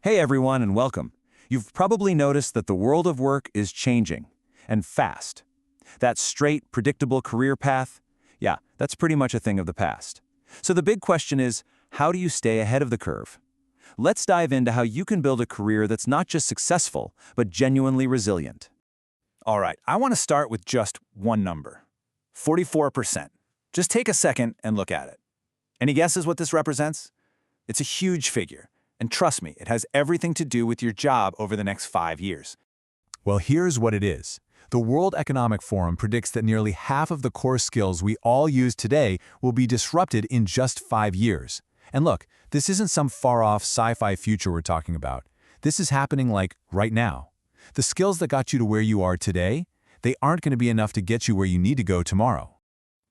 Hey everyone and welcome. You've probably noticed that the world of work is changing, and fast. That straight, predictable career path, yeah, that's pretty much a thing of the past. So the big question is, how do you stay ahead of the curve? Let's dive into how you can build a career that's not just successful, but genuinely resilient. All right, I want to start with just one number. 44%. Just take a second and look at it. Any guesses what this represents? It's a huge figure. And trust me, it has everything to do with your job over the next 5 years. Well, here's what it is. The World Economic Forum predicts that nearly half of the core skills we all use today will be disrupted in just 5 years. And look, this isn't some far-off sci-fi future we're talking about. This is happening like right now. The skills that got you to where you are today, they aren't going to be enough to get you where you need to go tomorrow.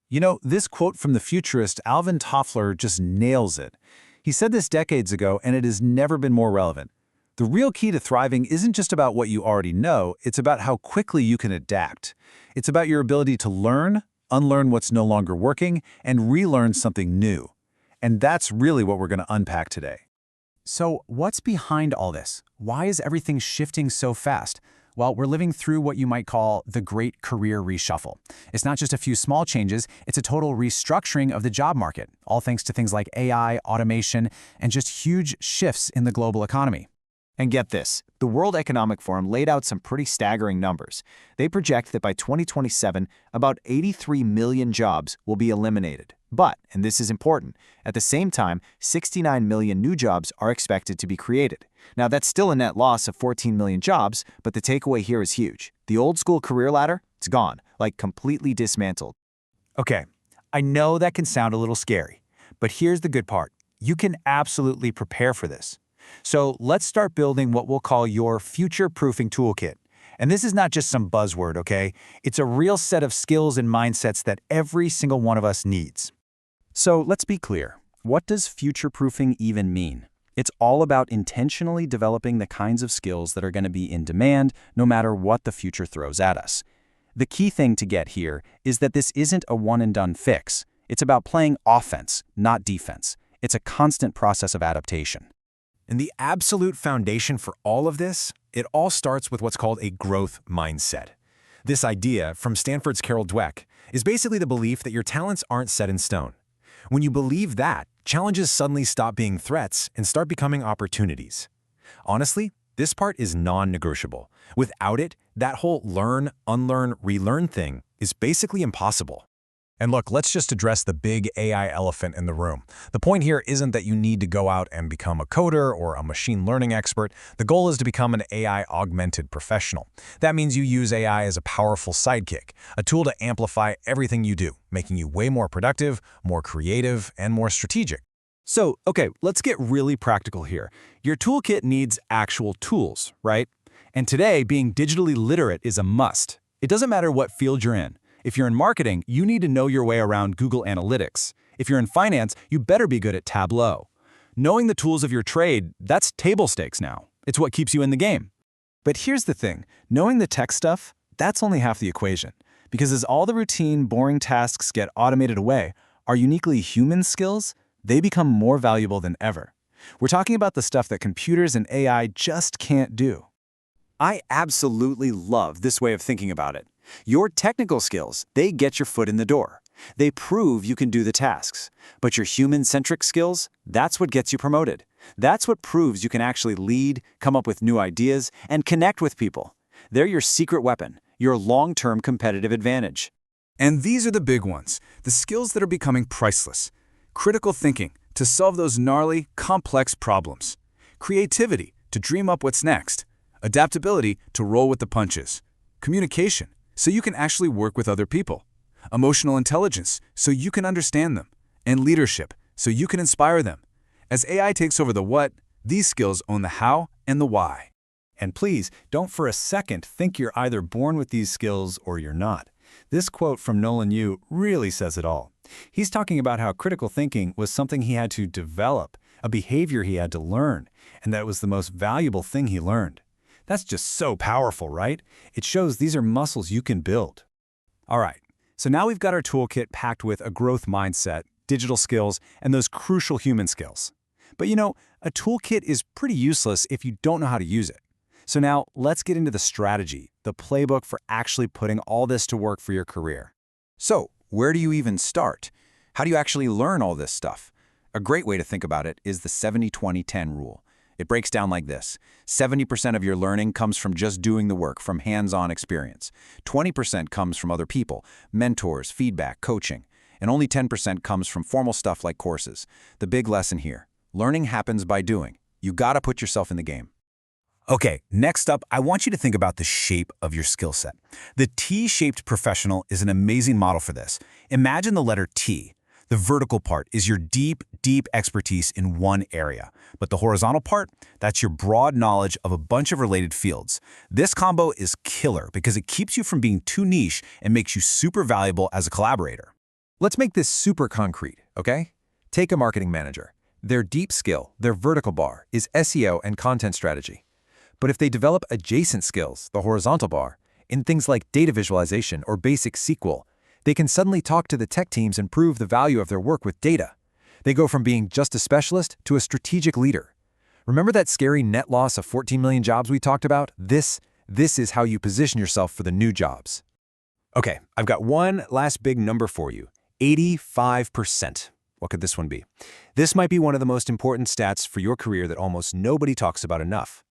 You know, this quote from the futurist Alvin Toffler just nails it. He said this decades ago, and it has never been more relevant. The real key to thriving isn't just about what you already know, it's about how quickly you can adapt. It's about your ability to learn, unlearn what's no longer working, and relearn something new. And that's really what we're going to unpack today. So, what's behind all this? Why is everything shifting so fast? Well, we're living through what you might call the great career reshuffle. It's not just a few small changes, it's a total restructuring of the job market, all thanks to things like AI, automation, and just huge shifts in the global economy. And get this, the World Economic Forum laid out some pretty staggering numbers. They project that by 2027, about 83 million jobs will be eliminated. But, and this is important, at the same time, 69 million new jobs are expected to be created. Now, that's still a net loss of 14 million jobs, but the takeaway here is huge. The old school career ladder, it's gone, like completely dismantled. Okay, I know that can sound a little scary, but here's the good part. You can absolutely prepare for this. So let's start building what we'll call your future-proofing toolkit. And this is not just some buzzword, okay? It's a real set of skills and mindsets that every single one of us needs. So let's be clear. What does future-proofing even mean? It's all about intentionally developing the kinds of skills that are going to be in demand no matter what the future throws at us. The key thing to get here is that this isn't a one-and-done fix. It's about playing offense, not defense. It's a constant process of adaptation. And the absolute foundation for all of this, it all starts with what's called a growth mindset. This idea, from Stanford's Carol Dweck, is basically the belief that your talents aren't set in stone. When you believe that, challenges suddenly stop being threats and start becoming opportunities. Honestly, this part is non-negotiable. Without it, that whole learn, unlearn, relearn thing is basically impossible. And look, let's just address the big AI elephant in the room. The point here isn't that you need to go out and become a coder or a machine learning expert. The goal is to become an AI-augmented professional. That means you use AI as a powerful sidekick, a tool to amplify everything you do, making you way more productive, more creative, and more strategic. So, okay, let's get really practical here. Your toolkit needs actual tools, right? And today, being digitally literate is a must. It doesn't matter what field you're in. If you're in marketing, you need to know your way around Google Analytics. If you're in finance, you better be good at Tableau. Knowing the tools of your trade, that's table stakes now. It's what keeps you in the game. But here's the thing, knowing the tech stuff, that's only half the equation. Because as all the routine, boring tasks get automated away, our uniquely human skills, they become more valuable than ever. We're talking about the stuff that computers and AI just can't do. I absolutely love this way of thinking about it. Your technical skills, they get your foot in the door. They prove you can do the tasks. But your human-centric skills, that's what gets you promoted. That's what proves you can actually lead, come up with new ideas, and connect with people. They're your secret weapon, your long-term competitive advantage. And these are the big ones, the skills that are becoming priceless. Critical thinking, to solve those gnarly, complex problems. Creativity, to dream up what's next. Adaptability, to roll with the punches. Communication, so you can actually work with other people. Emotional intelligence, so you can understand them. And leadership, so you can inspire them. As AI takes over the what, these skills own the how and the why. And please, don't for a second think you're either born with these skills or you're not. This quote from Nolan Yu really says it all. He's talking about how critical thinking was something he had to develop, a behavior he had to learn, and that it was the most valuable thing he learned. That's just so powerful, right? It shows these are muscles you can build. All right, so now we've got our toolkit packed with a growth mindset, digital skills, and those crucial human skills. But a toolkit is pretty useless if you don't know how to use it. So now let's get into the strategy, the playbook for actually putting all this to work for your career. So, where do you even start? How do you actually learn all this stuff? A great way to think about it is the 70-20-10 rule. It breaks down like this. 70% of your learning comes from just doing the work, from hands-on experience. 20% comes from other people, mentors, feedback, coaching. And only 10% comes from formal stuff like courses. The big lesson here: learning happens by doing. You gotta put yourself in the game. Okay, next up, I want you to think about the shape of your skill set. The T-shaped professional is an amazing model for this. Imagine the letter T. The vertical part is your deep, deep expertise in one area. But the horizontal part, that's your broad knowledge of a bunch of related fields. This combo is killer because it keeps you from being too niche and makes you super valuable as a collaborator. Let's make this super concrete, okay? Take a marketing manager. Their deep skill, their vertical bar, is SEO and content strategy. But if they develop adjacent skills, the horizontal bar, in things like data visualization or basic SQL, they can suddenly talk to the tech teams and prove the value of their work with data. They go from being just a specialist to a strategic leader. Remember that scary net loss of 14 million jobs we talked about? This is how you position yourself for the new jobs. Okay, I've got one last big number for you: 85%. What could this one be? This might be one of the most important stats for your career that almost nobody talks about enough.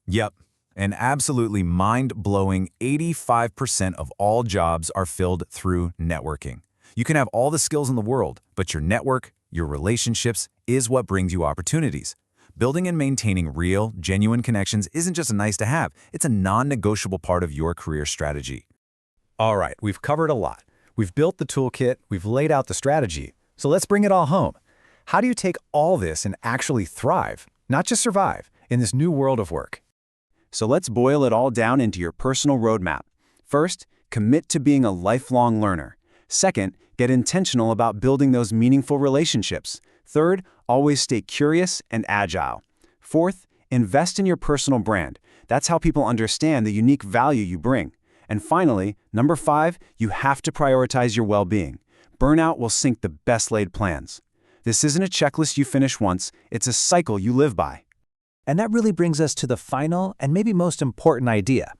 Yep, an absolutely mind-blowing 85% of all jobs are filled through networking. You can have all the skills in the world, but your network, your relationships, is what brings you opportunities. Building and maintaining real, genuine connections isn't just a nice-to-have, it's a non-negotiable part of your career strategy. All right, we've covered a lot. We've built the toolkit, we've laid out the strategy. So let's bring it all home. How do you take all this and actually thrive, not just survive, in this new world of work? So let's boil it all down into your personal roadmap. First, commit to being a lifelong learner. Second, get intentional about building those meaningful relationships. Third, always stay curious and agile. Fourth, invest in your personal brand. That's how people understand the unique value you bring. And finally, number 5, you have to prioritize your well-being. Burnout will sink the best-laid plans. This isn't a checklist you finish once, it's a cycle you live by. And that really brings us to the final and maybe most important idea.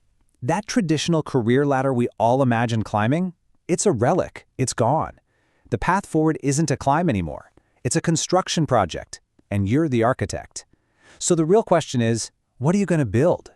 That traditional career ladder we all imagine climbing, it's a relic, it's gone. The path forward isn't a climb anymore. It's a construction project, and you're the architect. So the real question is, what are you going to build?